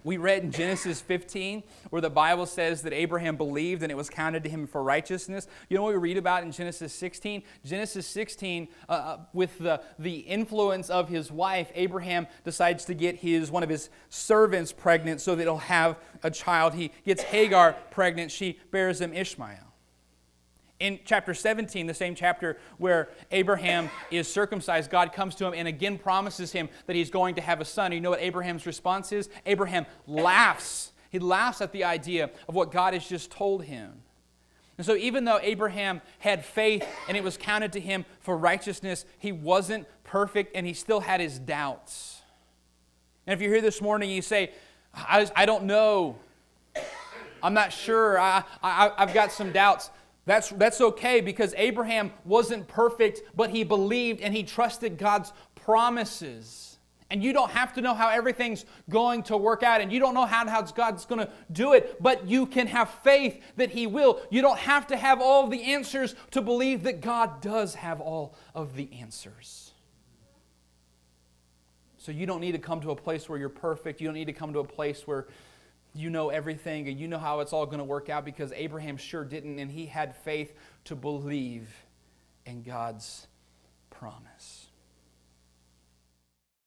We read in Genesis 15 where the Bible says that Abraham believed and it was counted to him for righteousness. You know what we read about in Genesis 16? Genesis 16, with the influence of his wife, Abraham decides to get one of his servants pregnant so that he'll have a child. He gets Hagar pregnant. She bears him Ishmael. In chapter 17, the same chapter where Abraham is circumcised, God comes to him and again promises him that he's going to have a son. You know what Abraham's response is? Abraham laughs. He laughs at the idea of what God has just told him. And so even though Abraham had faith and it was counted to him for righteousness, he wasn't perfect and he still had his doubts. And if you're here this morning and you say, I don't know, I'm not sure, I've got some doubts, That's okay, because Abraham wasn't perfect, but he believed and he trusted God's promises. And you don't have to know how everything's going to work out, and you don't know how God's going to do it, but you can have faith that He will. You don't have to have all the answers to believe that God does have all of the answers. So you don't need to come to a place where you're perfect. You don't need to come to a place where you know everything and you know how it's all going to work out, because Abraham sure didn't, and he had faith to believe in God's promise.